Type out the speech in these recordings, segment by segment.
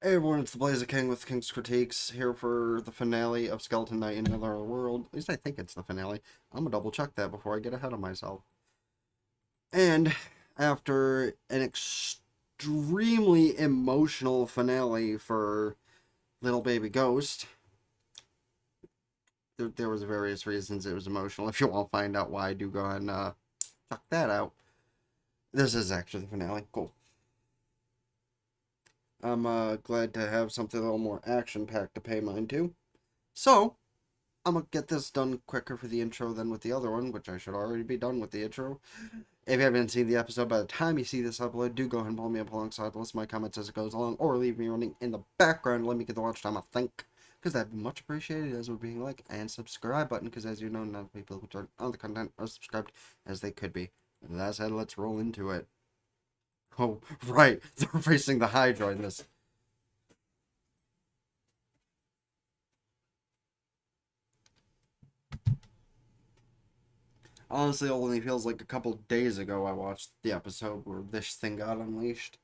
Hey everyone, it's the Blazer King with King's Critiques, here for the finale of Skeleton Knight in Another World. At least I think it's the finale. I'm gonna double check that before I get ahead of myself. And after an extremely emotional finale for Little Baby Ghost, there was various reasons it was emotional. If you want to find out why, do go ahead and check that out. This is actually the finale. Cool. I'm glad to have something a little more action-packed to pay mine to. So, I'm gonna get this done quicker for the intro than with the other one, which I should already be done with the intro. If you haven't seen the episode by the time you see this upload, do go ahead and pull me up alongside, list my comments as it goes along, or leave me running in the background. Let me get the watch time, I think, because that'd be much appreciated, as would being a like and subscribe button, because as you know, none of the people who turn on the content are subscribed as they could be. That said, let's roll into it. Oh, right, they're facing the Hydra in this. Honestly, it only feels like a couple days ago I watched the episode where this thing got unleashed.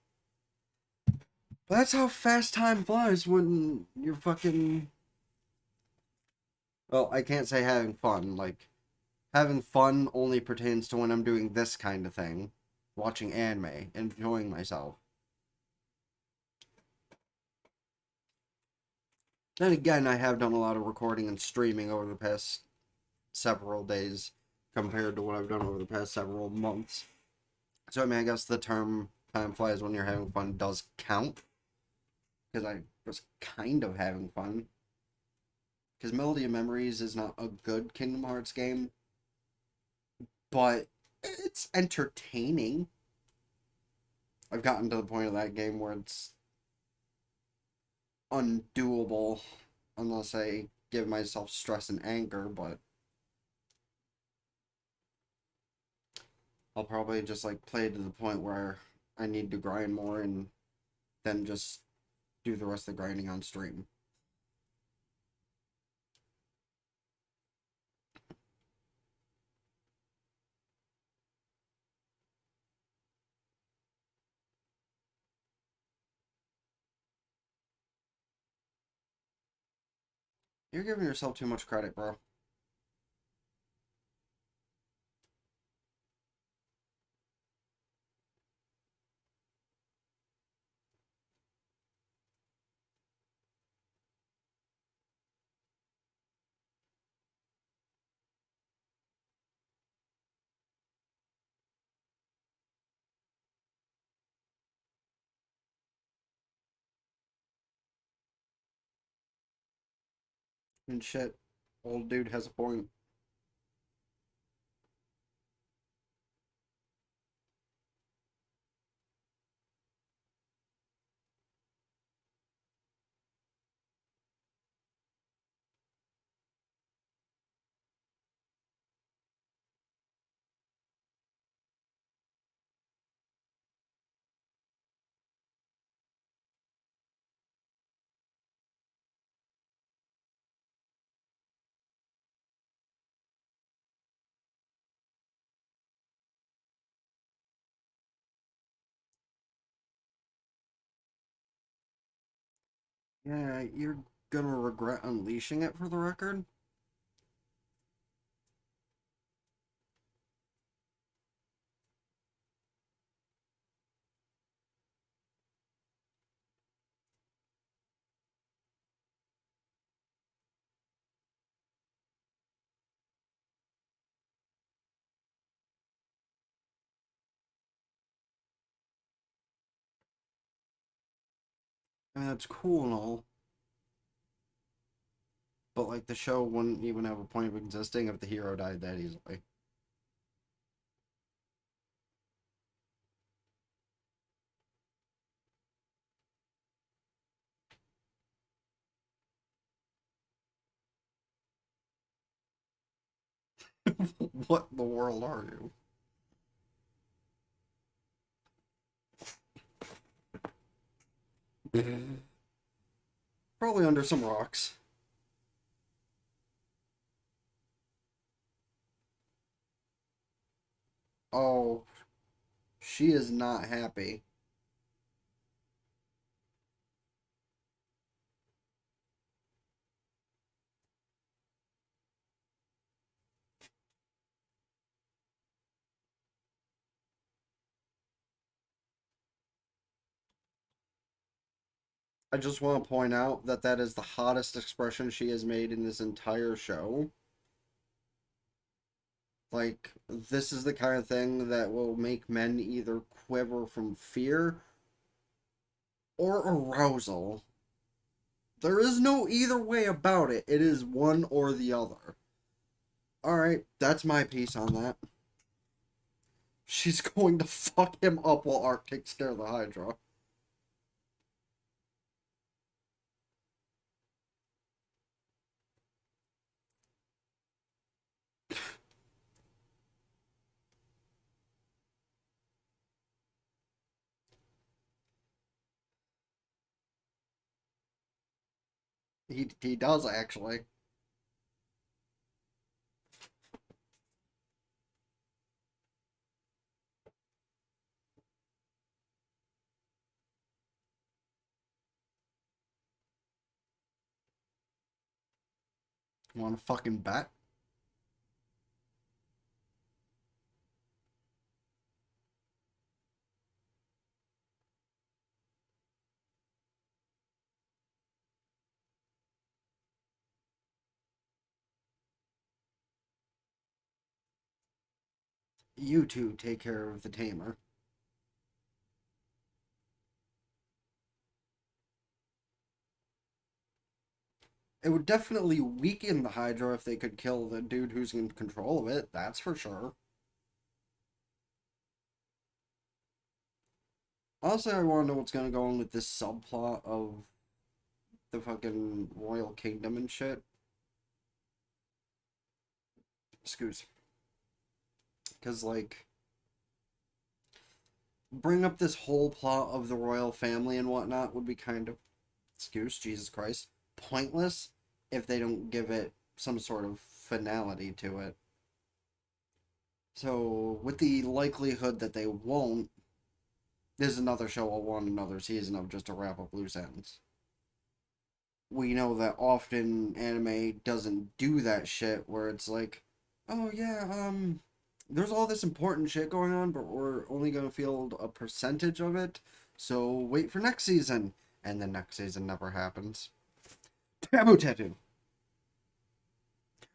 But that's how fast time flies when you're fucking. Well, I can't say having fun. Like, having fun only pertains to when I'm doing this kind of thing. Watching anime, enjoying myself. Then again, I have done a lot of recording and streaming over the past several days compared to what I've done over the past several months. So, I mean, I guess the term time flies when you're having fun does count. Because I was kind of having fun. Because Melody of Memories is not a good Kingdom Hearts game, but it's entertaining. I've gotten to the point of that game where it's undoable unless I give myself stress and anger, but I'll probably just like play to the point where I need to grind more and then just do the rest of the grinding on stream. You're giving yourself too much credit, bro. And shit, old dude has a point. Yeah, you're gonna regret unleashing it for the record. I mean, that's cool and all, but like the show wouldn't even have a point of existing if the hero died that easily. What in the world are you? Probably under some rocks. Oh, she is not happy. I just want to point out that that is the hottest expression she has made in this entire show. Like, this is the kind of thing that will make men either quiver from fear or arousal. There is no either way about it. It is one or the other. Alright, that's my piece on that. She's going to fuck him up while Art takes care of the Hydra. He does, actually. Want to fucking bet? You two take care of the tamer. It would definitely weaken the Hydra if they could kill the dude who's in control of it, that's for sure. Also, I want to know what's gonna go on with this subplot of the fucking Royal Kingdom and shit. Excuse. Because, like, bring up this whole plot of the royal family and whatnot would be kind of, excuse, Jesus Christ, pointless if they don't give it some sort of finality to it. So, with the likelihood that they won't, this is another show I'll want another season of just to wrap up loose ends. We know that often anime doesn't do that shit where it's like, oh yeah, there's all this important shit going on, but we're only gonna feel a percentage of it, so wait for next season. And then next season never happens. Taboo Tattoo.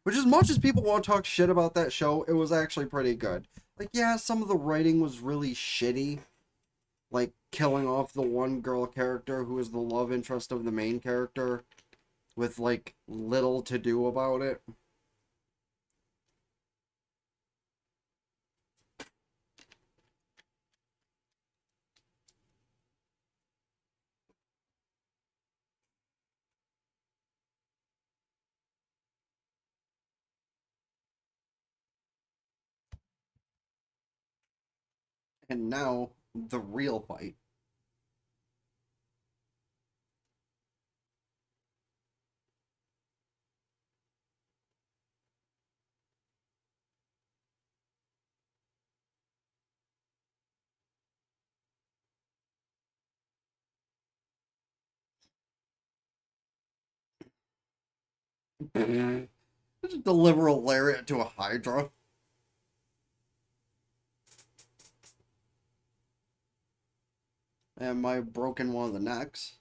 Which, as much as people want to talk shit about that show, it was actually pretty good. Like, yeah, some of the writing was really shitty. Like, killing off the one girl character who is the love interest of the main character with, like, little to do about it. And now, the real fight. Just deliver a lariat to a Hydra. And my broken one of the necks.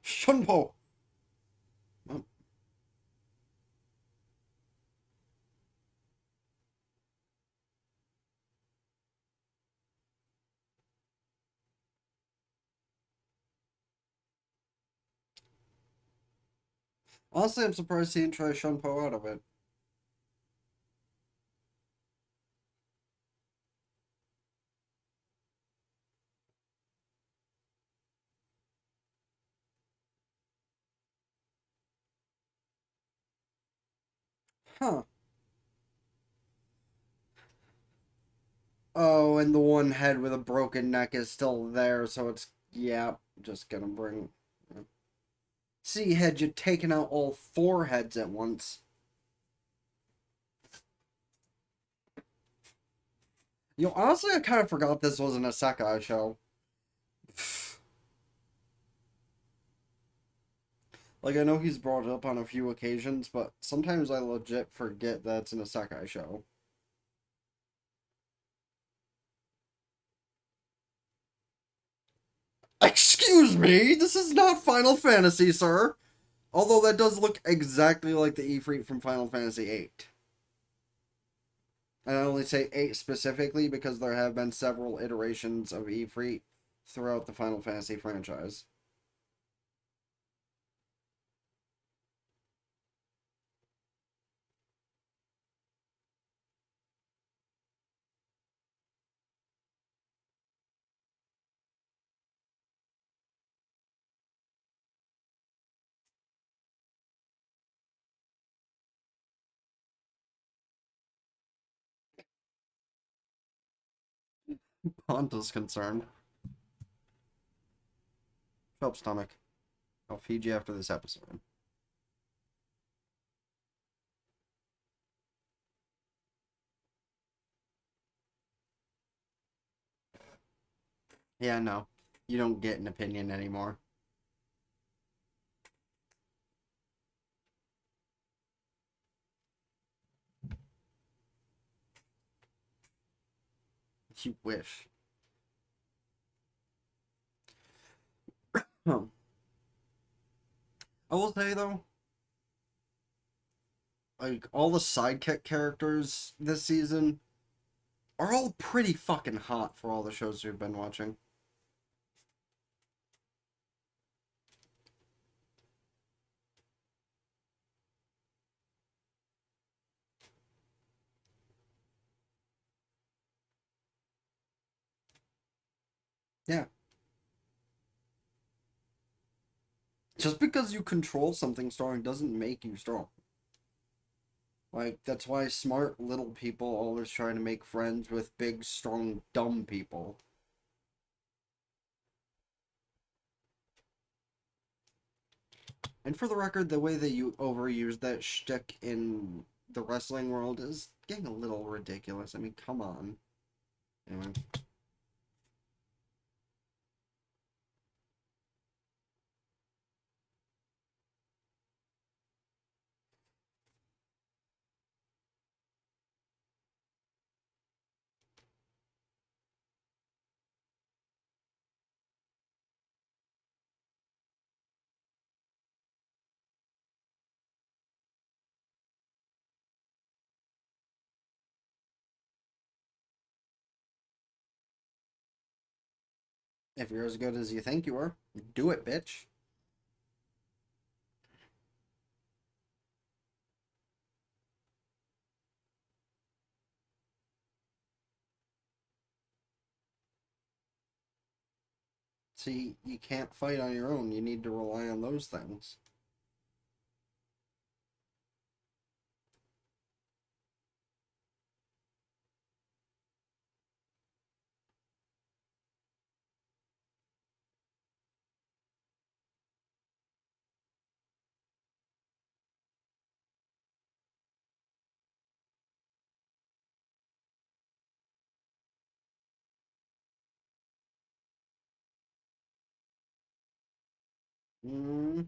Shunpo! Honestly, I'm surprised he didn't try Shunpo out of it. Huh. Oh, and the one head with a broken neck is still there, so it's, yeah, just gonna bring. See, had you taken out all four heads at once. You know, honestly, I kind of forgot this was an Isekai show. Like, I know he's brought it up on a few occasions, but sometimes I legit forget that's an isekai show. Excuse me, this is not Final Fantasy, sir. Although that does look exactly like the Ifrit from Final Fantasy VIII. And I only say 8 specifically because there have been several iterations of Ifrit throughout the Final Fantasy franchise. Ponta's concerned. Shut up, stomach. I'll feed you after this episode. Yeah, no. You don't get an opinion anymore. You wish. Huh. I will say, though, like, all the sidekick characters this season are all pretty fucking hot for all the shows we've been watching. Yeah. Just because you control something strong doesn't make you strong. Like, that's why smart little people always try to make friends with big, strong, dumb people. And for the record, the way that you overuse that shtick in the wrestling world is getting a little ridiculous. I mean, come on. Anyway. If you're as good as you think you are, do it, bitch. See, you can't fight on your own. You need to rely on those things. Mm,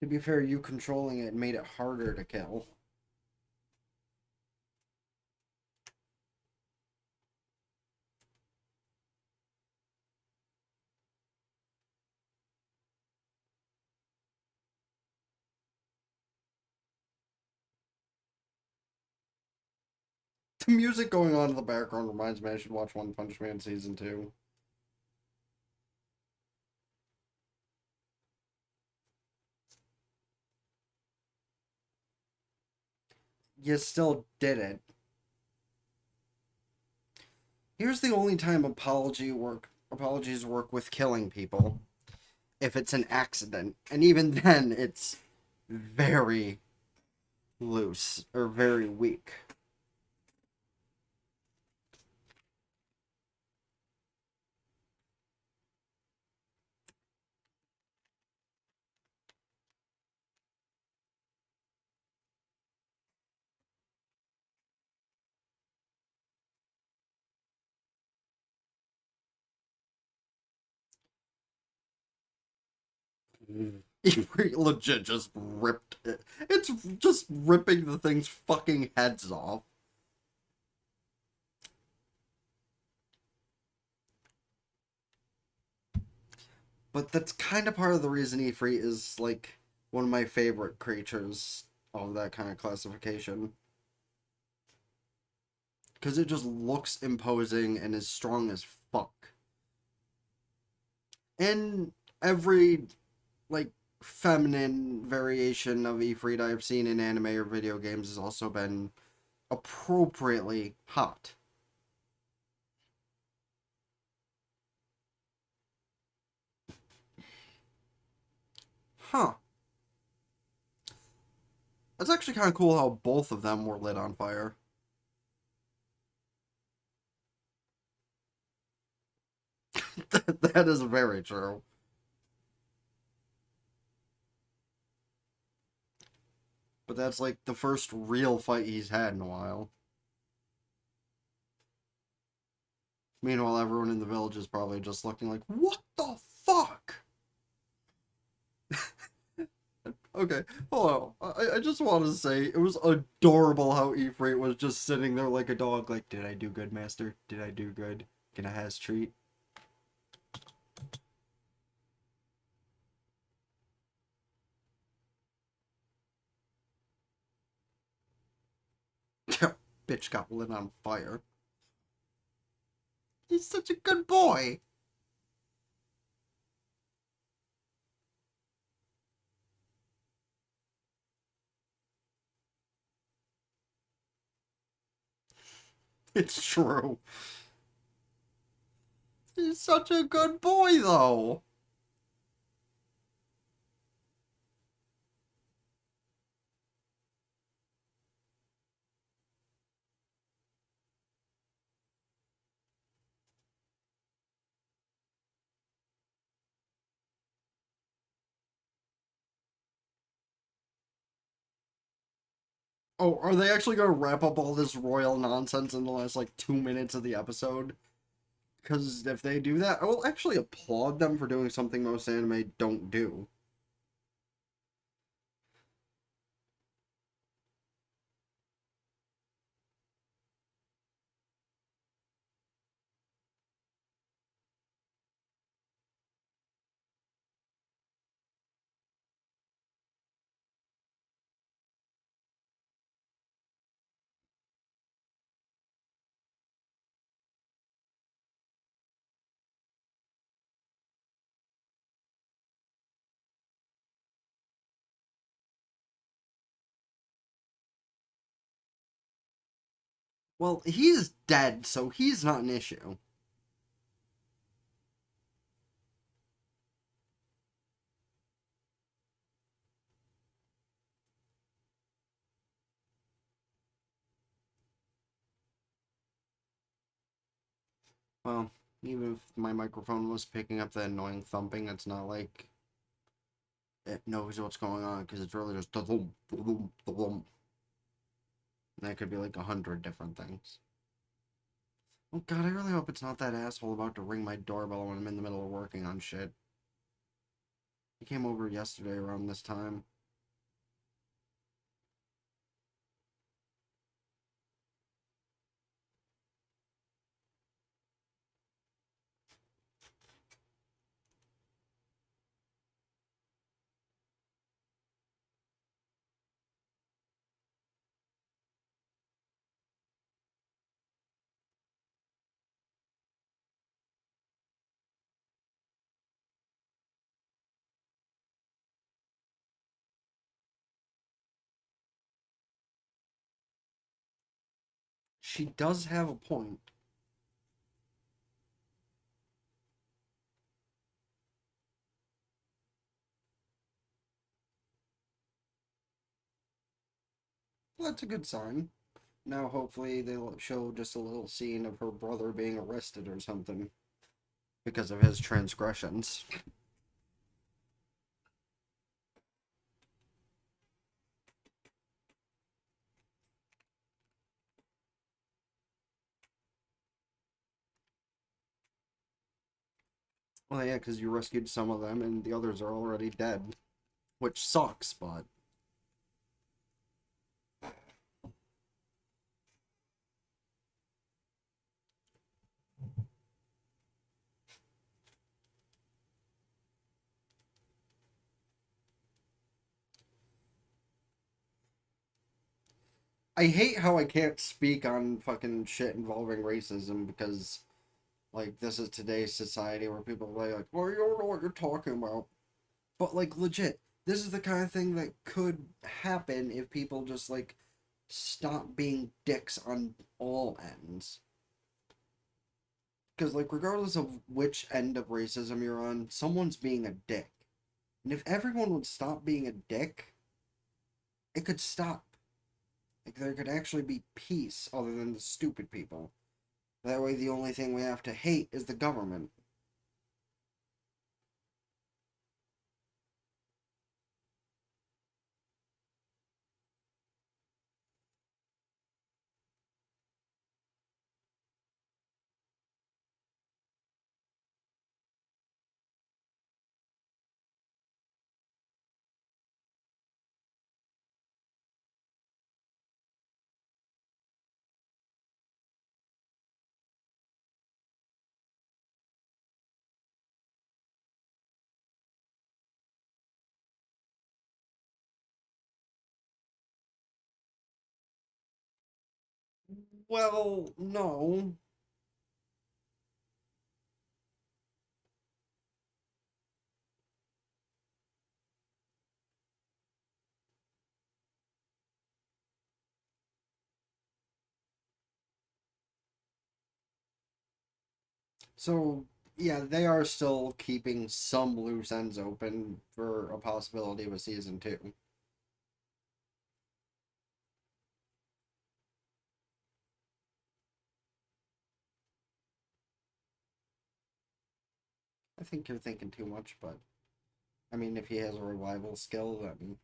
to be fair, you controlling it made it harder to kill. The music going on in the background reminds me I should watch One Punch Man Season 2. You still did it. Here's the only time apologies work with killing people. If it's an accident. And even then it's very, loose or very weak. He legit just ripped it. It's just ripping the thing's fucking heads off. But that's kind of part of the reason Ifrit is like one of my favorite creatures of that kind of classification. Because it just looks imposing and is strong as fuck. And every like feminine variation of Ifrit I've seen in anime or video games has also been appropriately hot. Huh. That's actually kind of cool how both of them were lit on fire. That is very true. But that's like the first real fight he's had in a while. Meanwhile, everyone in the village is probably just looking like, what the fuck? Okay, hold on. I just want to say it was adorable how Ifrit was just sitting there like a dog, like, did I do good, master? Did I do good? Can I has treat? Bitch got lit on fire. He's such a good boy. It's true. He's such a good boy, though. Oh, are they actually going to wrap up all this royal nonsense in the last, like, 2 minutes of the episode? Because if they do that, I will actually applaud them for doing something most anime don't do. Well, he's dead, so he's not an issue. Well, even if my microphone was picking up the annoying thumping, it's not like it knows what's going on, because it's really just da-thum, da-thum, da-thum. That could be like 100 different things. Oh god, I really hope it's not that asshole about to ring my doorbell when I'm in the middle of working on shit. He came over yesterday around this time. She does have a point. Well, that's a good sign. Now, hopefully, they'll show just a little scene of her brother being arrested or something because of his transgressions. Well, yeah, because you rescued some of them and the others are already dead, which sucks, but. I hate how I can't speak on fucking shit involving racism because, like, this is today's society where people are like, well, you don't know what you're talking about. But, like, legit, this is the kind of thing that could happen if people just, like, stop being dicks on all ends. Because, like, regardless of which end of racism you're on, someone's being a dick. And if everyone would stop being a dick, it could stop. Like, there could actually be peace other than the stupid people. That way, the only thing we have to hate is the government. Well, no. So, yeah, they are still keeping some loose ends open for a possibility of a season two. I think you're thinking too much, but I mean, if he has a revival skill, then.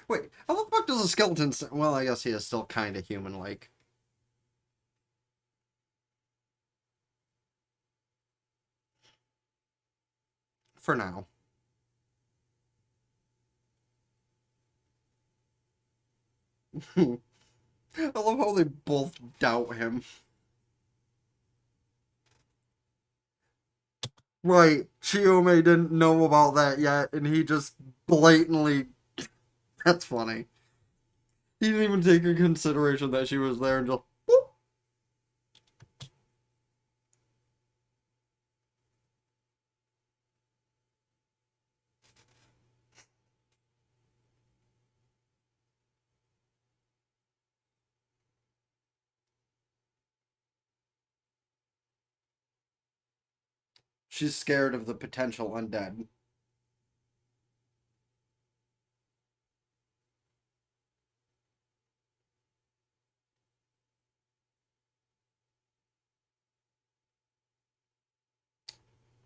Wait, how the fuck does a skeleton. Well, I guess he is still kind of human like. For now. I love how they both doubt him. Right, Chiyome didn't know about that yet, and he just blatantly. That's funny. He didn't even take into consideration that she was there and just. Boop. She's scared of the potential undead.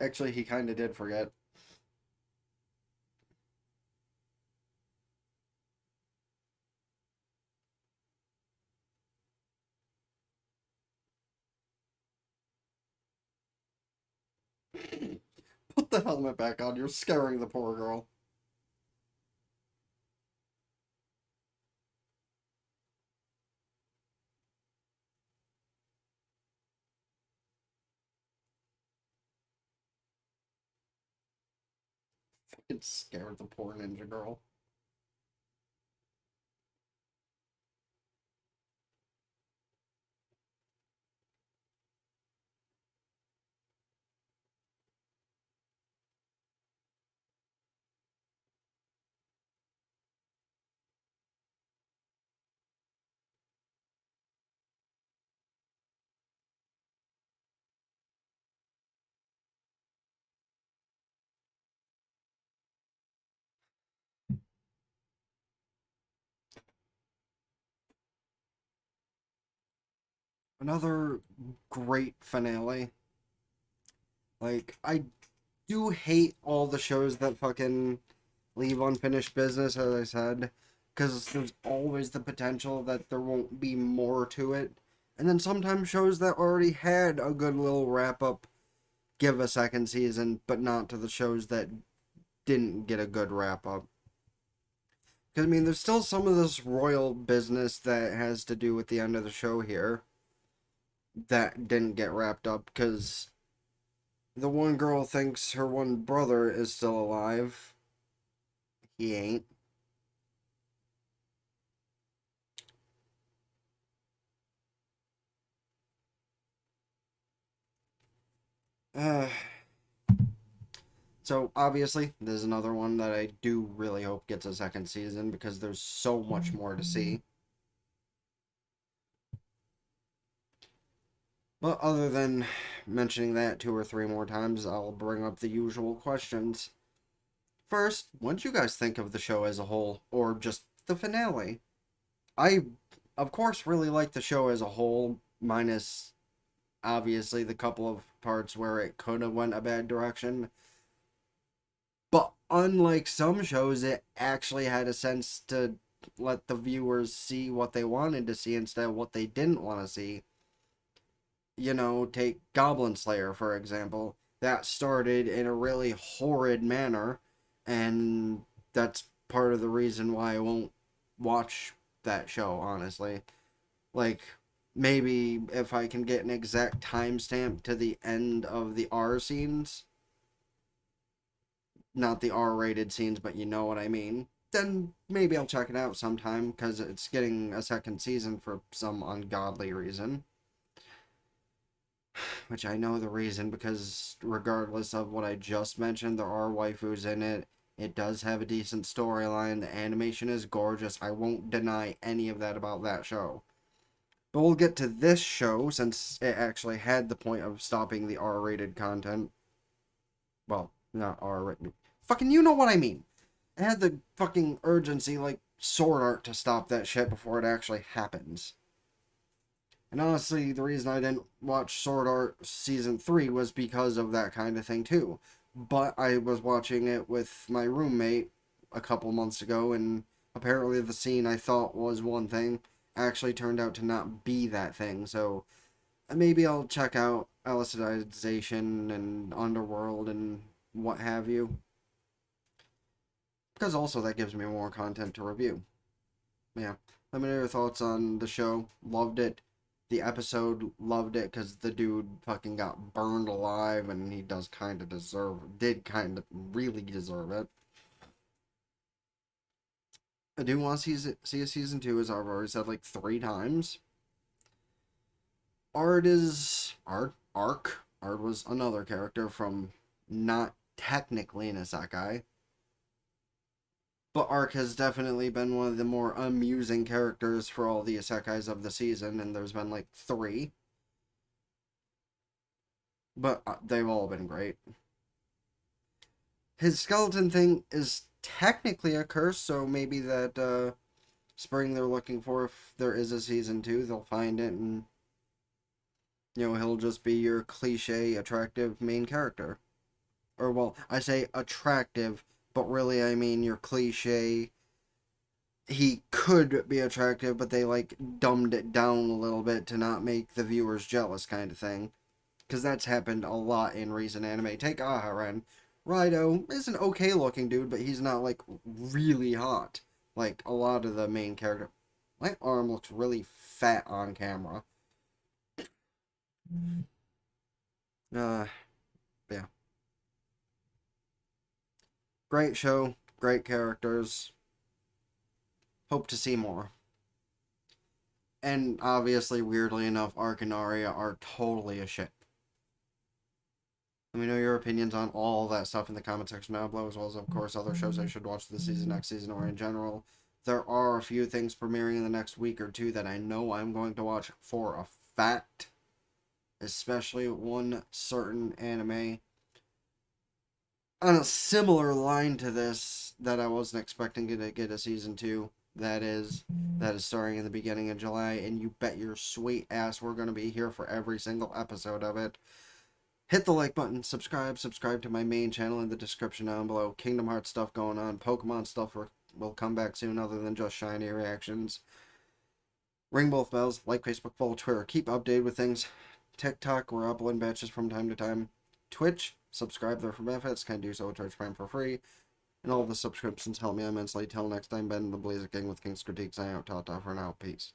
Actually, he kind of did forget. Put the helmet back on. You're scaring the poor girl. Fucking scared the poor ninja girl. Another great finale. Like, I do hate all the shows that fucking leave unfinished business, as I said, because there's always the potential that there won't be more to it. And then sometimes shows that already had a good little wrap up give a second season, but not to the shows that didn't get a good wrap up. Because, I mean, there's still some of this royal business that has to do with the end of the show here that didn't get wrapped up because the one girl thinks her one brother is still alive. He ain't. Uh, so, obviously, there's another one that I do really hope gets a second season because there's so much more to see. But other than mentioning that two or three more times, I'll bring up the usual questions. First, what did you guys think of the show as a whole, or just the finale? I, of course, really like the show as a whole, minus obviously the couple of parts where it could have went a bad direction. But unlike some shows, it actually had a sense to let the viewers see what they wanted to see instead of what they didn't want to see. You know, take Goblin Slayer, for example. That started in a really horrid manner, and that's part of the reason why I won't watch that show, honestly. Like, maybe if I can get an exact timestamp to the end of the R scenes, not the R rated scenes, but you know what I mean, then maybe I'll check it out sometime because it's getting a second season for some ungodly reason. Which I know the reason because, regardless of what I just mentioned, there are waifus in it. It does have a decent storyline. The animation is gorgeous. I won't deny any of that about that show. But we'll get to this show since it actually had the point of stopping the R rated content. Well, not R rated. Fucking, you know what I mean. It had the fucking urgency like Sword Art to stop that shit before it actually happens. And honestly, the reason I didn't watch Sword Art Season 3 was because of that kind of thing, too. But I was watching it with my roommate a couple months ago, and apparently the scene I thought was one thing actually turned out to not be that thing. So maybe I'll check out Alicization and Underworld and what have you. Because also that gives me more content to review. Yeah. Let me know your thoughts on the show. Loved it. The episode, loved it because the dude fucking got burned alive and he does kind of did kind of really deserve it. I do want to see a season 2, as I've already said like 3 times. Art was another character from not technically an isekai, but Ark has definitely been one of the more amusing characters for all the isekais of the season, and there's been like 3. But they've all been great. His skeleton thing is technically a curse, so maybe that spring they're looking for, if there is a season 2, they'll find it, and he'll just be your cliche attractive main character. Or, well, I say attractive, but really I mean your cliche. He could be attractive, but they like dumbed it down a little bit to not make the viewers jealous, kind of thing. Because that's happened a lot in recent anime. Take Aharen. Raido is an okay looking dude, but he's not like really hot. Like a lot of the main character. My arm looks really fat on camera. Uh, yeah. Great show, great characters. Hope to see more. And obviously, weirdly enough, Ark and Arya are totally a shit. Let me know your opinions on all that stuff in the comment section down below, as well as, of course, other shows I should watch this season, next season, or in general. There are a few things premiering in the next week or two that I know I'm going to watch for a fact. Especially one certain anime on a similar line to this that I wasn't expecting to get a season 2. that is starting in the beginning of July, and you bet your sweet ass we're going to be here for every single episode of it. Hit the like button, subscribe to my main channel in the description down below. Kingdom Hearts stuff going on, Pokemon stuff will come back soon other than just shiny reactions. Ring both bells, like Facebook, follow Twitter, keep updated with things. TikTok, we're uploading batches from time to time. Twitch, subscribe there for benefits, can do so with Twitch Prime for free. And all the subscriptions help me immensely. Till next time, Ben the Blazer King with King's Critique signing out. Ta-ta for now. Peace.